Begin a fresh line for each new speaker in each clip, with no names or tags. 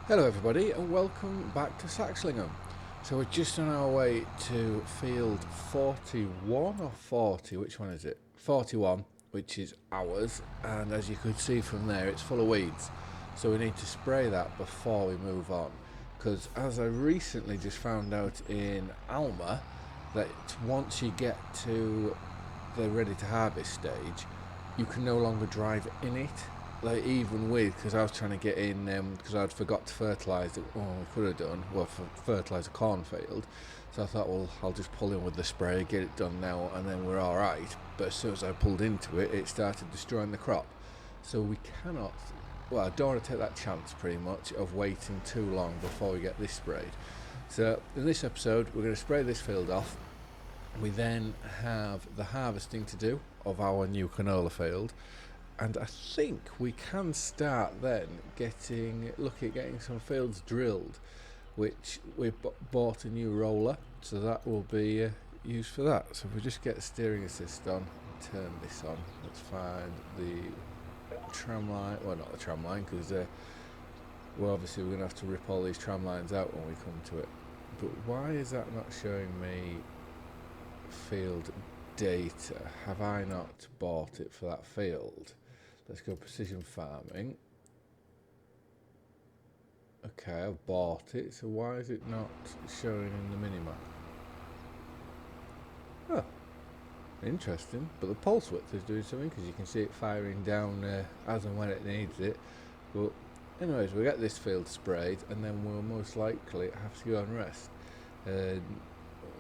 Hello everybody and welcome back to Saxlingham. So we're just on our way to field 41 or 40, which one is it? 41, which is ours, and as you could see from there it's full of weeds. So we need to spray that before we move on, because as I recently just found out in Alma, that once you get to the ready to harvest stage, you can no longer drive in it. Like even with, because I was trying to get in, because I'd forgot to fertilise it. Oh, I could have done. Well, for fertilise a cornfield. So I thought, well, I'll just pull in with the spray, get it done now, and then we're all right. But as soon as I pulled into it, it started destroying the crop. So we cannot. Well, I don't want to take that chance, pretty much, of waiting too long before we get this sprayed. So in this episode, we're going to spray this field off. We then have the harvesting to do of our new canola field. And I think we can start then looking at getting some fields drilled, which we've bought a new roller, so that will be used for that. So if we just get the steering assist on, turn this on, let's find the tram line, well not the tram line, because well obviously we're going to have to rip all these tram lines out when we come to it. But why is that not showing me field data? Have I not bought it for that field? Let's go precision farming. Okay, I've bought it, so why is it not showing in the minimap? Oh, interesting. But the pulse width is doing something, because you can see it firing down as and when it needs it. But anyways, we get this field sprayed, and then we'll most likely have to go and rest.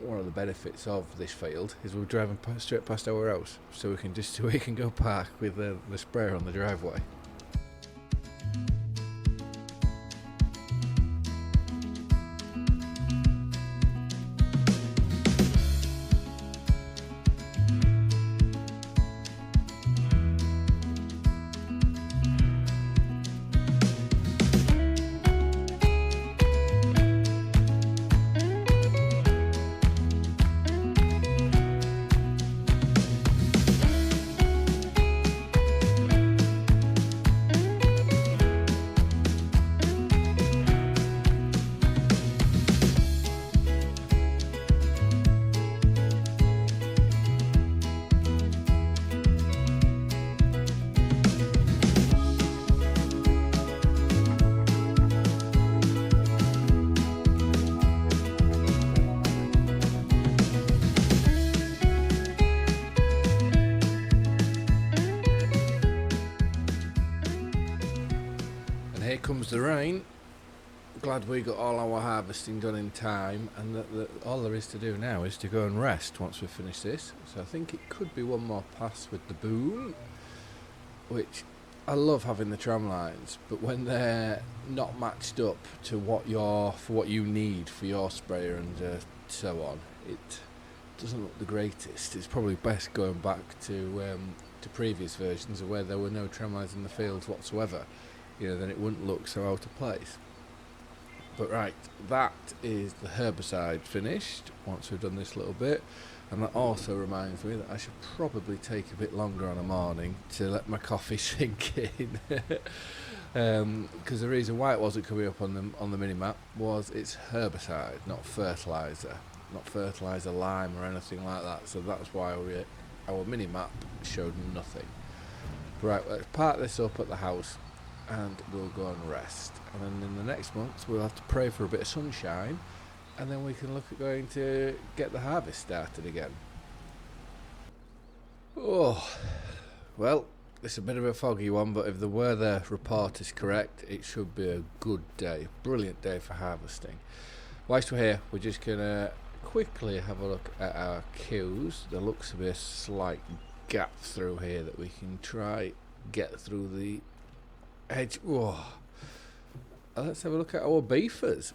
One of the benefits of this field is we're driving straight past our house, so we can go park with the sprayer on the driveway. Here comes the rain. Glad we got all our harvesting done in time, and all there is to do now is to go and rest once we finish this. So I think it could be one more pass with the boom, which I love having the tram lines, but when they're not matched up to what you need for your sprayer and so on, it doesn't look the greatest. It's probably best going back to previous versions of where there were no tram lines in the fields whatsoever. Then it wouldn't look so out of place. But right, that is the herbicide finished once we've done this little bit. And that also reminds me that I should probably take a bit longer on a morning to let my coffee sink in. Because the reason why it wasn't coming up on the mini-map was it's herbicide, not fertiliser. Not fertiliser, lime or anything like that. So that's why our mini-map showed nothing. Right, let's park this up at the house and we'll go and rest. And then in the next month we'll have to pray for a bit of sunshine, and then we can look at going to get the harvest started again. Oh, well, it's a bit of a foggy one, but if the weather report is correct, it should be a good day, brilliant day for harvesting. Whilst we're here, we're just going to quickly have a look at our queues. There looks to be a slight gap through here that we can try get through the edge. Oh. Let's have a look at our beefers.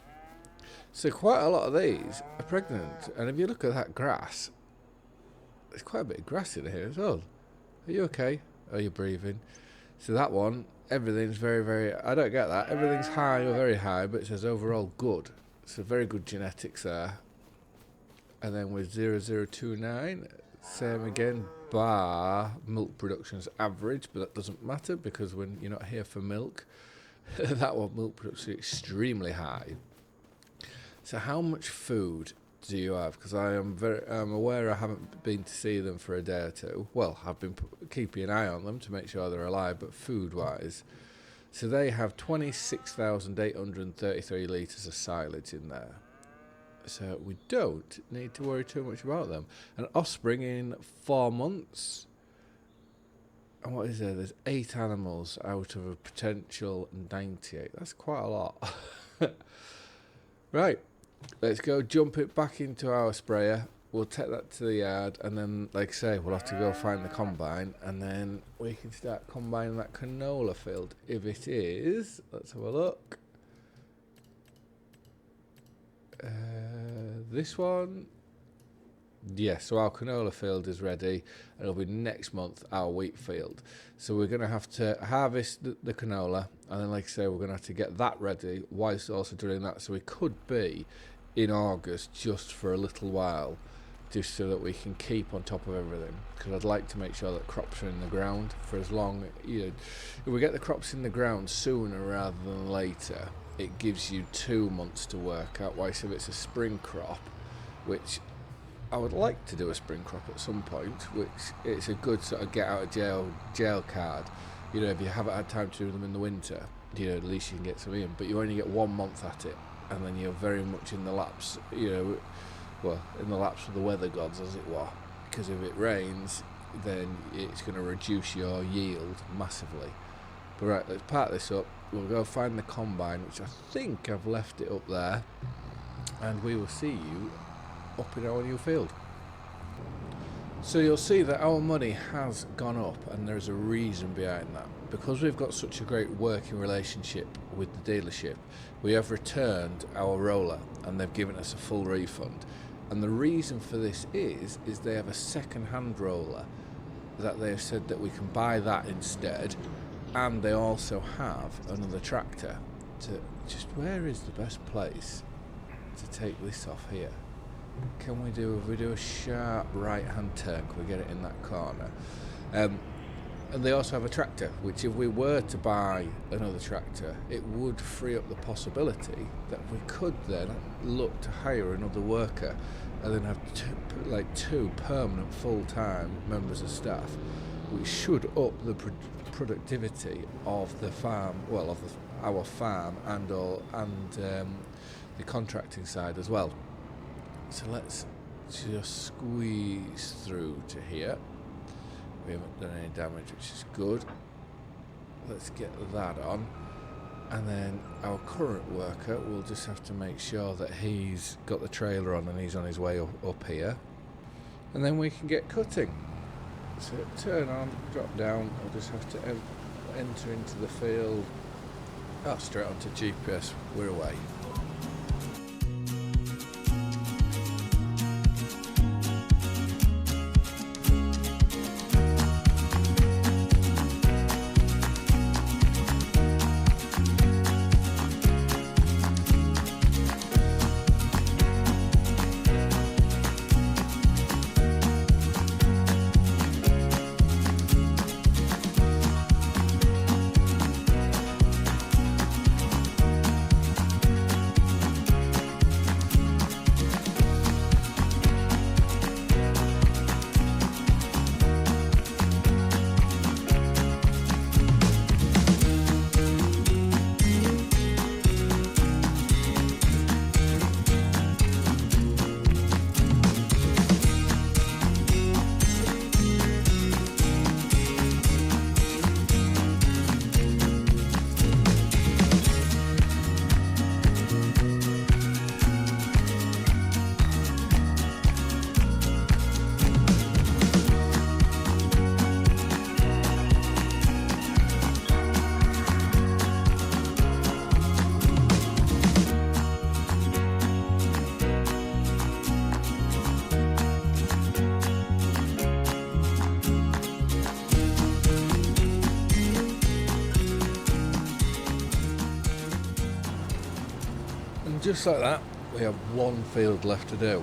So quite a lot of these are pregnant, and if you look at that grass, there's quite a bit of grass in here as well. Are you okay? Are you breathing? So that one, everything's very, very, I don't get that. Everything's high or very high, but it says overall good. So very good genetics there. And then with 0029, same again, bar milk production's average, but that doesn't matter because when you're not here for milk. that one, milk production extremely high. So how much food do you have? Because I'm aware I haven't been to see them for a day or two. Well, I've been keeping an eye on them to make sure they're alive, but food-wise. So they have 26,833 litres of silage in there. So we don't need to worry too much about them. An offspring in 4 months. And what is there? There's 8 animals out of a potential 98. That's quite a lot. Right, let's go jump it back into our sprayer. We'll take that to the yard, and then, like I say, we'll have to go find the combine, and then we can start combining that canola field. If it is, let's have a look. This one. Yes, so our canola field is ready. It'll be next month, our wheat field. So we're going to have to harvest the canola, and then, like I say, we're going to have to get that ready whilst also doing that. So we could be in August just for a little while, just so that we can keep on top of everything. Because I'd like to make sure that crops are in the ground for as long, if we get the crops in the ground sooner rather than later, it gives you 2 months to work out. Whilst if it's a spring crop, which I would like to do a spring crop at some point, which it's a good sort of get out of jail card. If you haven't had time to do them in the winter, at least you can get some in. But you only get 1 month at it, and then you're very much in the laps, in the laps of the weather gods, as it were. Because if it rains, then it's going to reduce your yield massively. But right, let's part this up. We'll go find the combine, which I think I've left it up there, and we will see you up in our new field. So you'll see that our money has gone up, and there's a reason behind that. Because we've got such a great working relationship with the dealership, we have returned our roller, and they've given us a full refund. And the reason for this is they have a second-hand roller that they've said that we can buy that instead, and they also have another tractor. Where is the best place to take this off here? If we do a sharp right-hand turn, can we get it in that corner? And they also have a tractor, which if we were to buy another tractor, it would free up the possibility that we could then look to hire another worker and then have two permanent full-time members of staff, which should up the productivity of the farm, our farm and the contracting side as well. So let's just squeeze through to here. We haven't done any damage, which is good. Let's get that on. And then our current worker, we'll just have to make sure that he's got the trailer on and he's on his way up here. And then we can get cutting. So turn on, drop down. We'll just have to enter into the field. Straight onto GPS. We're away. Just like that, we have one field left to do,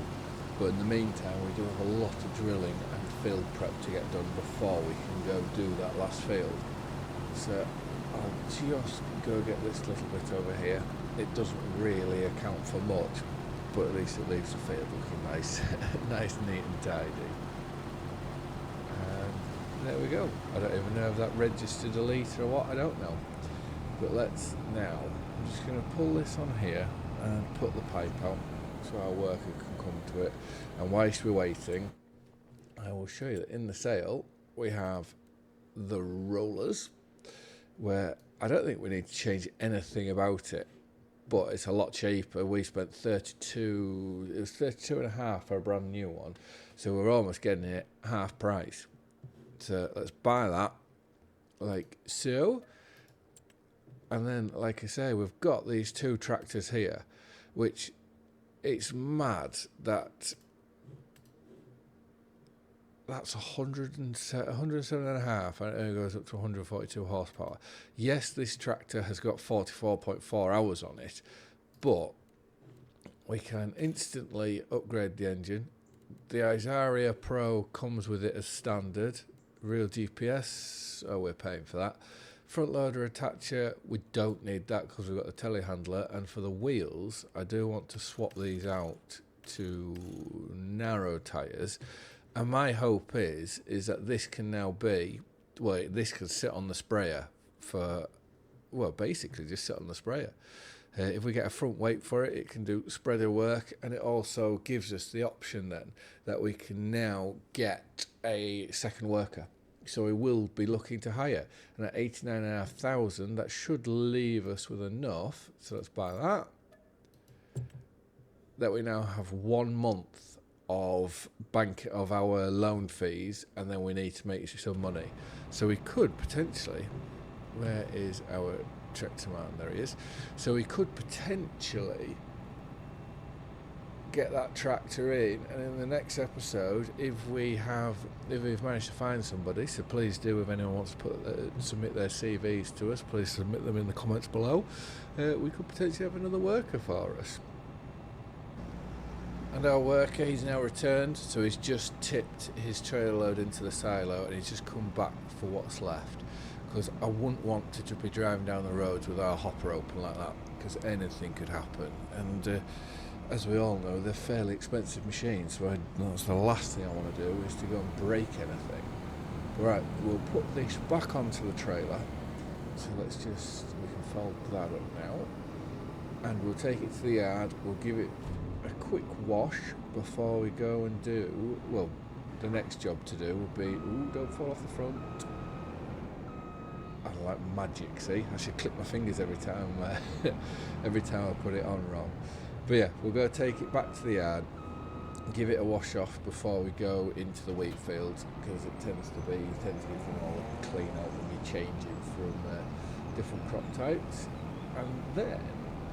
but in the meantime we do have a lot of drilling and field prep to get done before we can go do that last field. So I'll just go get this little bit over here. It doesn't really account for much, but at least it leaves the field looking nice, nice, neat and tidy. And there we go. I don't even know if that registered a litre or what, I don't know. But let's now, I'm just going to pull this on here and put the pipe out so our worker can come to it. And whilst we're waiting, I will show you that in the sale we have the rollers, where I don't think we need to change anything about it, but it's a lot cheaper. We spent 32, it was 32 and a half for a brand new one, so we're almost getting it half price. So let's buy that like so. And then, like I say, we've got these two tractors here, which it's mad that that's 107 and a half, and it goes up to 142 horsepower. Yes, this tractor has got 44.4 hours on it, but we can instantly upgrade the engine. The Isaria Pro comes with it as standard. Real GPS, oh, we're paying for that. Front loader attacher, we don't need that because we've got the telehandler. And for the wheels, I do want to swap these out to narrow tyres. And my hope is that this can now be, well, this can sit on the sprayer for, well, basically just sit on the sprayer. If we get a front weight for it, it can do spreader work, and it also gives us the option then that we can now get a second worker. So we will be looking to hire, and at 89,500, that should leave us with enough. So let's buy that. That we now have 1 month of bank of our loan fees, and then we need to make some money. So we could potentially, where is our tractor man? There he is. So we could potentially get that tractor in, and in the next episode, if we've managed to find somebody, so please do, if anyone wants to submit their CVs to us, please submit them in the comments below. We could potentially have another worker for us. And our worker, he's now returned, so he's just tipped his trailer load into the silo, and he's just come back for what's left, because I wouldn't want to be driving down the roads with our hopper open like that, because anything could happen. And as we all know, they're fairly expensive machines, so that's the last thing I want to do is to go and break anything. Right, we'll put this back onto the trailer. So we can fold that up now, and we'll take it to the yard. We'll give it a quick wash before we go and do, well, the next job to do will be, ooh, don't fall off the front. I like magic, see? I should click my fingers every time I put it on wrong. But yeah, we'll go take it back to the yard, give it a wash off before we go into the wheat fields, because it tends to be all clean out when you're changing from different crop types. And then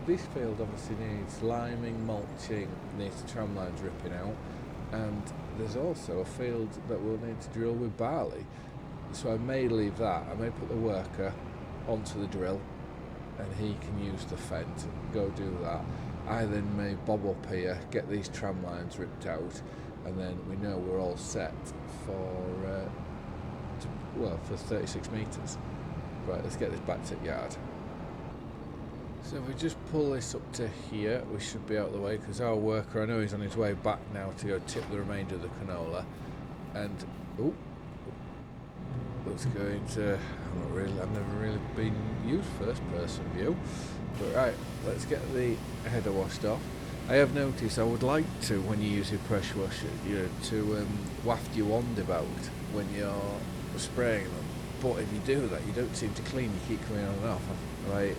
this field obviously needs liming, mulching, needs the tram lines ripping out, and there's also a field that we'll need to drill with barley. So I may leave that, I may put the worker onto the drill and he can use the fence and go do that. I then may bob up here, get these tram lines ripped out, and then we know we're all set for 36 metres. Right, let's get this back to the yard. So if we just pull this up to here, we should be out of the way, because our worker, I know he's on his way back now to go tip the remainder of the canola. And, let's go into, I've never really been used first person view. But right, let's get the header washed off. I have noticed I would like to, when you use your pressure washer, to waft your wand about when you're spraying them. But if you do that, you don't seem to clean, you keep coming on and off. Like,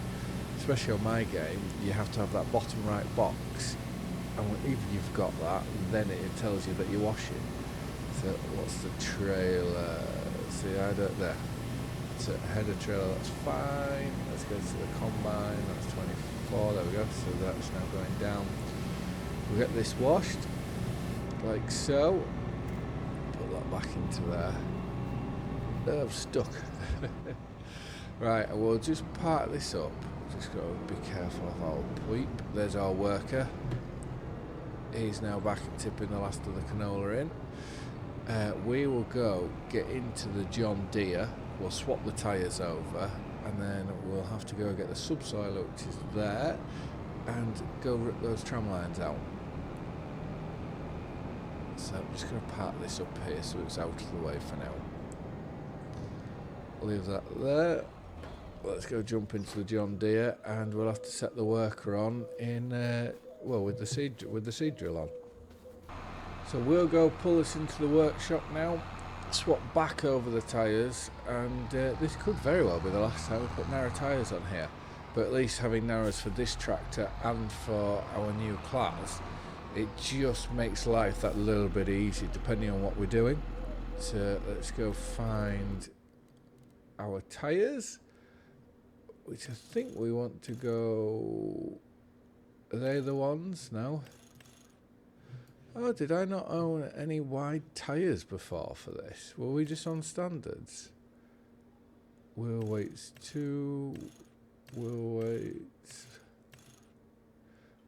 especially on my game, you have to have that bottom right box, and if you've got that, then it tells you that you're washing. So what's the trailer? See, I don't there. So header trailer, that's fine. Let's go to the combine, that's 24, there we go. So that's now going down. We'll get this washed, like so. Put that back into there. Oh, I'm stuck. Right, and we'll just part this up. Just got to be careful of our pweep. There's our worker. He's now back at tipping the last of the canola in. We will go get into the John Deere. We'll swap the tyres over, and then we'll have to go get the subsoiler, which is there, and go rip those tram lines out. So I'm just going to park this up here so it's out of the way for now. Leave that there. Let's go jump into the John Deere, and we'll have to set the worker on in with the seed drill on. So we'll go pull this into the workshop now, swap back over the tyres, and this could very well be the last time we put narrow tyres on here. But at least having narrows for this tractor and for our new class, it just makes life that little bit easier depending on what we're doing. So let's go find our tyres, which I think we want to go... Are they the ones? No? Oh, did I not own any wide tyres before for this? Were we just on standards? Wheel weights 2, wheel weights...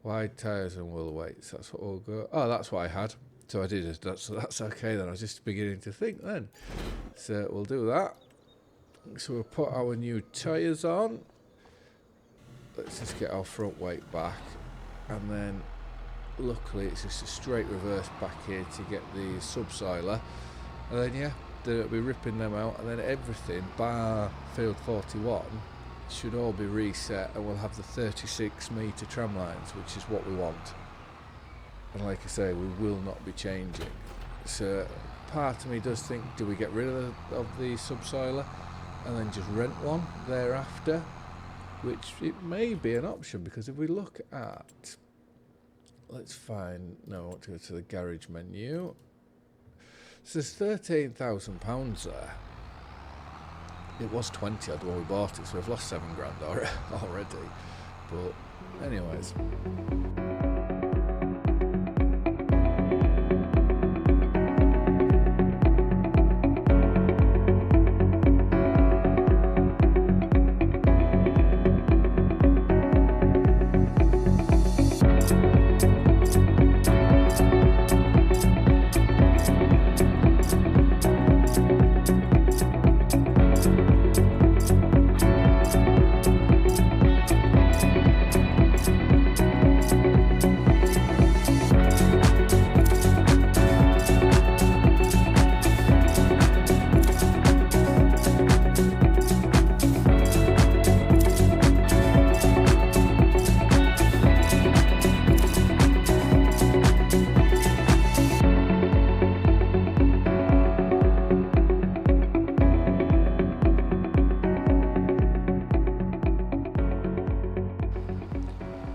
Wide tyres and wheel weights, that's what we'll go... Oh, that's what I had. So I did, that's okay then. I was just beginning to think then. So we'll do that. So we'll put our new tyres on. Let's just get our front weight back. And then, luckily, it's just a straight reverse back here to get the subsoiler. And then, yeah, then it'll be ripping them out. And then everything, bar field 41, should all be reset, and we'll have the 36 metre tram lines, which is what we want. And like I say, we will not be changing. So part of me does think, do we get rid of the subsoiler and then just rent one thereafter? Which it may be an option, because if we look at, let's find, no, I want to go to the garage menu. So there's £13,000 there. It was 20 odd when we bought it, so we've lost £7,000 already. But anyways.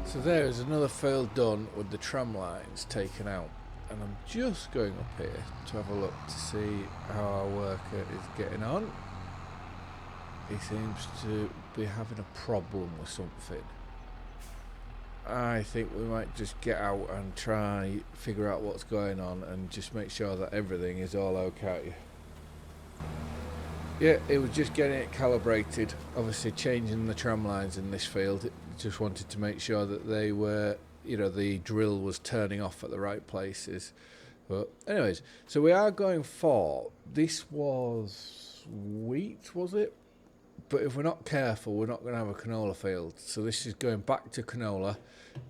So there is another field done with the tram lines taken out, and I'm just going up here to have a look to see how our worker is getting on. He seems to be having a problem with something. I think we might just get out and try figure out what's going on and just make sure that everything is all okay. Yeah, it was just getting it calibrated. Obviously changing the tram lines in this field, it just wanted to make sure that they were, you know, the drill was turning off at the right places. But anyways, so we are going for, this was wheat, was it? But if we're not careful, we're not going to have a canola field. So this is going back to canola.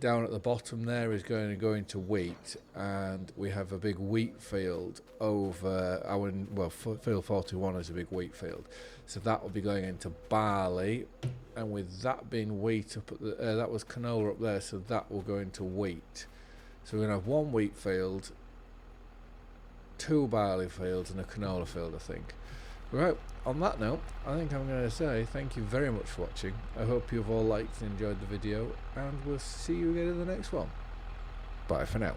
Down at the bottom there is going to go into wheat, and we have a big wheat field over our, well, field 41 is a big wheat field. So that will be going into barley, and with that being wheat up at the, that was canola up there, so that will go into wheat. So we're going to have one wheat field, 2 barley fields, and a canola field, I think. Right, on that note, I think I'm going to say thank you very much for watching. I hope you've all liked and enjoyed the video, and we'll see you again in the next one. Bye for now.